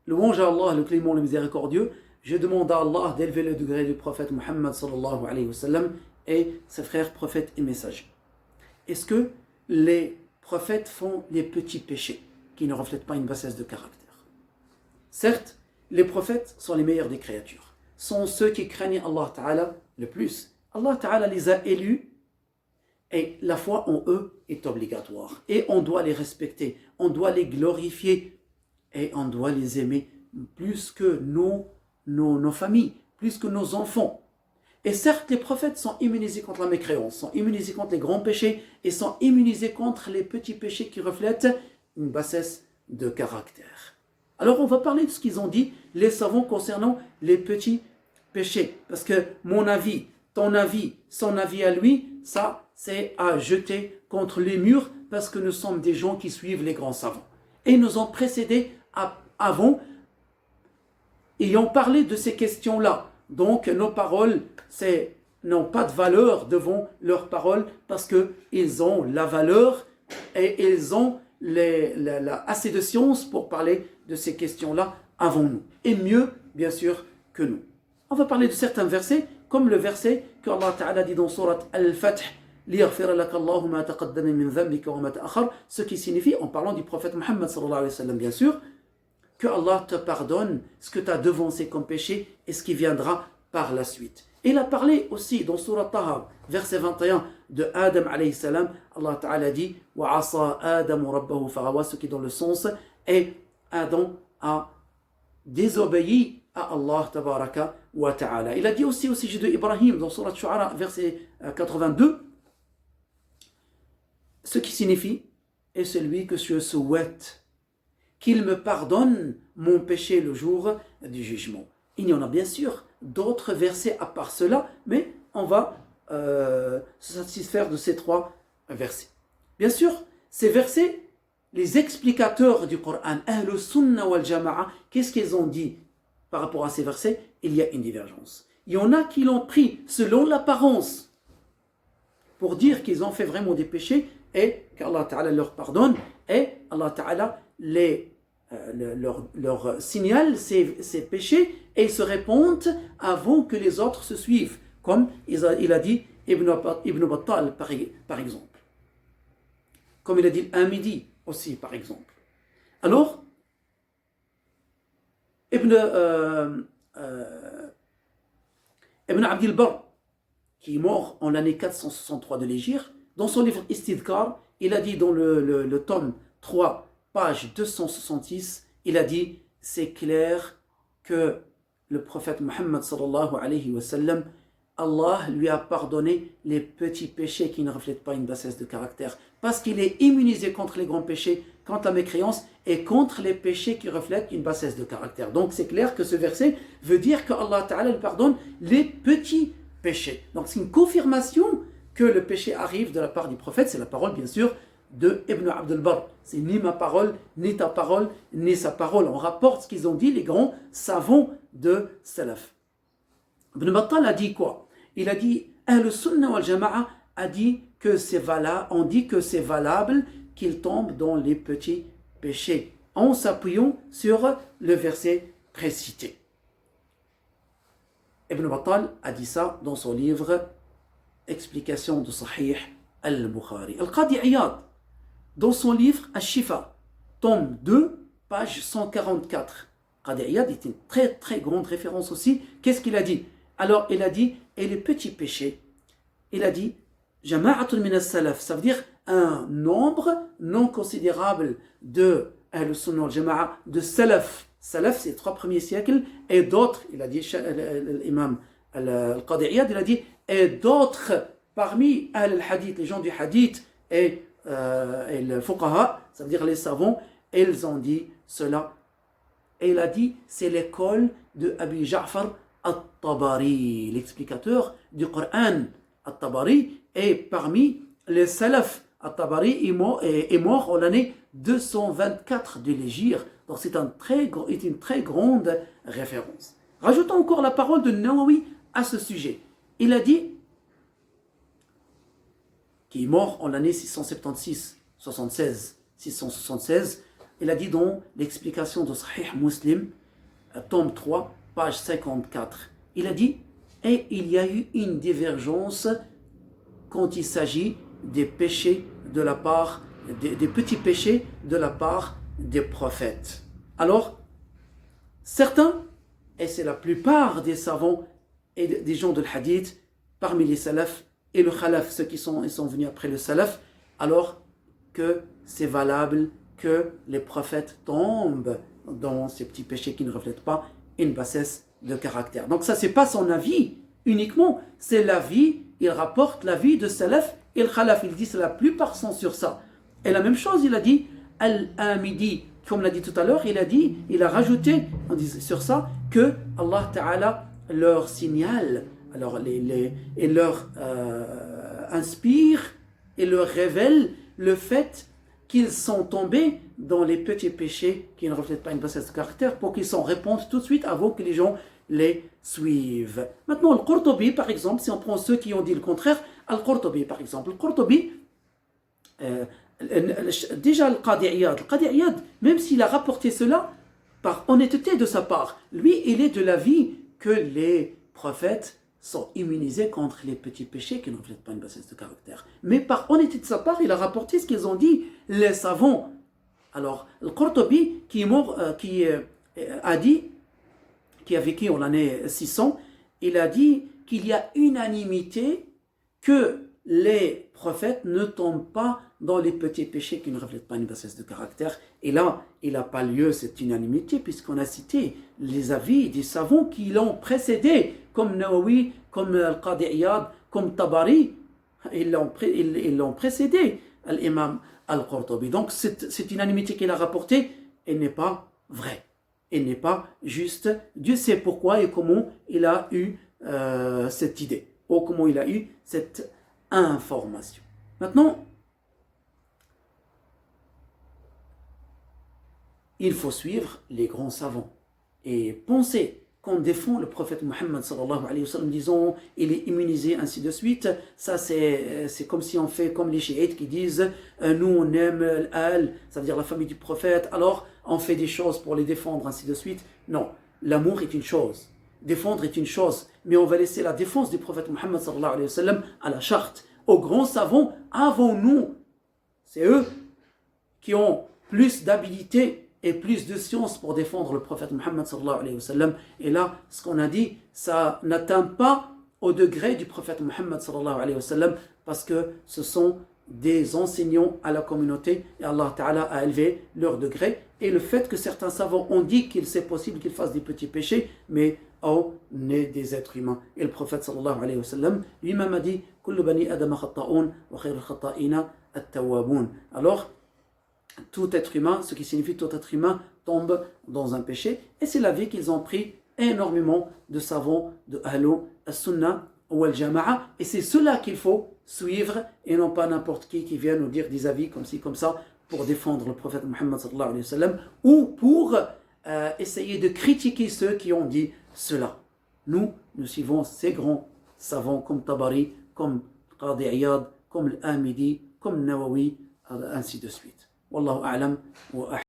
Louange à Allah, le clément, le miséricordieux. Je demande à Allah d'élever le degré du prophète Muhammad sallallahu alayhi wa sallam et ses frères prophètes et messagers. Est-ce que les prophètes font les petits péchés qui ne reflètent pas une bassesse de caractère? Certes, les prophètes sont les meilleurs des créatures, sont ceux qui craignent Allah Ta'ala le plus. Allah Ta'ala les a élus et la foi en eux est obligatoire. Et on doit les respecter, on doit les glorifier et on doit les aimer plus que nos familles, plus que nos enfants. Et certes, les prophètes sont immunisés contre la mécréance, sont immunisés contre les grands péchés et sont immunisés contre les petits péchés qui reflètent une bassesse de caractère. Alors on va parler de ce qu'ils ont dit, les savants, concernant les petits péchés. Parce que mon avis, ton avis, son avis à lui, ça c'est à jeter contre les murs parce que nous sommes des gens qui suivent les grands savants. Et ils nous ont précédés avant, ayant parlé de ces questions-là. Donc nos paroles n'ont pas de valeur devant leurs paroles parce qu'ils ont la valeur et ils ont assez de science pour parler de ces questions-là avant nous. Et mieux, bien sûr, que nous. On va parler de certains versets, comme le verset que Allah Ta'ala dit dans Surat Al-Fath, ce qui signifie, en parlant du prophète Muhammad sallallahu alayhi wa sallam, bien sûr, que Allah te pardonne ce que tu as devancé comme péché et ce qui viendra par la suite. Et il a parlé aussi dans Surat Taha, verset 21 de Adam alayhi salam, Allah Ta'ala dit wa asa Adam rabbahu faghawa, ce qui est dans le sens, et Adam a désobéi à Allah tabaraka wa ta'ala. Il a dit aussi au sujet de Ibrahim dans Surat Shu'ara, verset 82, ce qui signifie est celui que je souhaite qu'il me pardonne mon péché le jour du jugement. Il y en a bien sûr d'autres versets à part cela, mais on va se satisfaire de ces trois versets. Bien sûr, ces versets, les explicateurs du Coran, Ahlus Sunnah wal Jama'a, qu'est-ce qu'ils ont dit par rapport à ces versets? Il y a une divergence. Il y en a qui l'ont pris selon l'apparence pour dire qu'ils ont fait vraiment des péchés et qu'Allah Ta'ala leur pardonne et Allah Ta'ala leur signale ces péchés et ils se répondent avant que les autres se suivent, comme il a dit Ibn Battal par exemple, comme il a dit Al-Amidi aussi par exemple. Alors Ibn Abdil Barr, qui est mort en l'année 463 de l'Hégire, dans son livre Istidkar, il a dit dans le tome 3, page 266, il a dit « C'est clair que le prophète Muhammad sallallahu alayhi wa sallam, Allah lui a pardonné les petits péchés qui ne reflètent pas une bassesse de caractère, parce qu'il est immunisé contre les grands péchés, contre la mécréance et contre les péchés qui reflètent une bassesse de caractère. » Donc c'est clair que ce verset veut dire que Allah Ta'ala lui pardonne les petits péchés. Donc c'est une confirmation que le péché arrive de la part du prophète. C'est la parole bien sûr de Ibn Abdul Barr. C'est ni ma parole, ni ta parole, ni sa parole. On rapporte ce qu'ils ont dit les grands savants de Salaf. Ibn Battal a dit quoi? Il a dit Ahlus Sunnah wal Jama'a a dit que c'est valable, on dit que c'est valable qu'il tombe dans les petits péchés en s'appuyant sur le verset précité. Ibn Battal a dit ça dans son livre Explication de Sahih al-Bukhari. Al-Qadi Iyad, dans son livre Al-Shifa, tome 2, page 144. Qadi Iyad est une très très grande référence aussi. Qu'est-ce qu'il a dit? Alors il a dit, et les petits péchés, il a dit Jama'atun min as-salaf, ça veut dire un nombre non considérable de Ahlus Sunnah wal Jama'a, de salaf. Salaf, c'est les 3 premiers siècles, et d'autres, il a dit l'imam al-Qadi Iyad, il a dit, et d'autres parmi al-hadith, les gens du hadith et le fuqaha, ça veut dire les savants, ils ont dit cela. Et il a dit, c'est l'école de Abi Ja'far al-Tabari, l'explicateur du Coran. Al-Tabari est parmi les salaf. Al-Tabari est mort en l'année 224 de l'Hégire. Donc c'est une très grande référence. Rajoutons encore la parole de Nawawi à ce sujet. Il a dit, qui est mort en l'année 676, il a dit dans l'explication de Sahih Muslim, tome 3, page 54, il a dit « Et il y a eu une divergence quand il s'agit des péchés de la part, des petits péchés de la part des prophètes. » Alors, certains, et c'est la plupart des savants et des gens de l'hadith, parmi les salafs et le khalaf, ceux qui sont venus après le salaf, alors que c'est valable que les prophètes tombent dans ces petits péchés qui ne reflètent pas une bassesse de caractère. Donc ça, c'est pas son avis uniquement, c'est l'avis, il rapporte l'avis de salaf et le khalaf. Il dit que la plupart sont sur ça. Et la même chose, il a dit Al-Amidi, comme l'a dit tout à l'heure, il a rajouté sur ça que Allah Ta'ala leur signale, alors et leur inspire et leur révèle le fait qu'ils sont tombés dans les petits péchés qui ne reflètent pas une bassesse de caractère pour qu'ils s'en répondent tout de suite avant que les gens les suivent. Maintenant, Al-Qurtubi, par exemple, si on prend ceux qui ont dit le contraire, Al-Qurtubi, par exemple, Al-Qurtubi, déjà le Qadi Iyad, même s'il a rapporté cela par honnêteté de sa part, lui, il est de l'avis que les prophètes sont immunisés contre les petits péchés qui ne reflètent pas une bassesse de caractère. Mais par honnêteté de sa part, il a rapporté ce qu'ils ont dit les savants. Alors, le Qurtubi, qui a dit, qui a vécu en l'année 600, il a dit qu'il y a unanimité que les prophètes ne tombent pas dans les petits péchés qui ne reflètent pas une bassesse de caractère. Et là, il n'a pas lieu cette unanimité, puisqu'on a cité les avis des savants qui l'ont précédé, comme Nawawi, comme Al-Qadi Iyad, comme Tabari, ils l'ont précédé, l'imam Al-Qurtubi. Donc cette unanimité qu'il a rapportée, elle n'est pas vraie, elle n'est pas juste. Dieu sait pourquoi et comment il a eu cette idée, ou comment il a eu cette information. Maintenant, il faut suivre les grands savants et penser qu'on défend le prophète Mohammed sallallahu alayhi wa sallam, disons il est immunisé, ainsi de suite. Ça c'est comme si on fait comme les chiites qui disent nous on aime al, ça veut dire la famille du prophète, alors on fait des choses pour les défendre, ainsi de suite. Non, l'amour est une chose, défendre est une chose, mais on va laisser la défense du prophète Mohammed sallallahu alayhi wa sallam à la charte, aux grands savants avant nous. C'est eux qui ont plus d'habilité et plus de science pour défendre le prophète Mohammed sallallahu alayhi wa sallam. Et là, ce qu'on a dit, ça n'atteint pas au degré du prophète Mohammed sallallahu alayhi wa sallam, parce que ce sont des enseignants à la communauté et Allah Ta'ala a élevé leur degré. Et le fait que certains savants ont dit qu'il c'est possible qu'ils fassent des petits péchés, mais on est des êtres humains. Et le prophète sallallahu alayhi wa sallam lui-même a dit Kullu bani adama khatta'un wa khayrul khatta'ina at-tawwabun. Alors, tout être humain, ce qui signifie tout être humain, tombe dans un péché. Et c'est l'avis qu'ils ont pris énormément de savants de Ahlu as-Sunnah ou al-Jama'a. Et c'est cela qu'il faut suivre et non pas n'importe qui vient nous dire des avis comme ci, comme ça, pour défendre le prophète Mohammed sallallahu alayhi wa sallam ou pour essayer de critiquer ceux qui ont dit cela. Nous suivons ces grands savants comme Tabari, comme Qadi Iyad, comme Al-Amidi, comme Nawawi, ainsi de suite. والله أعلم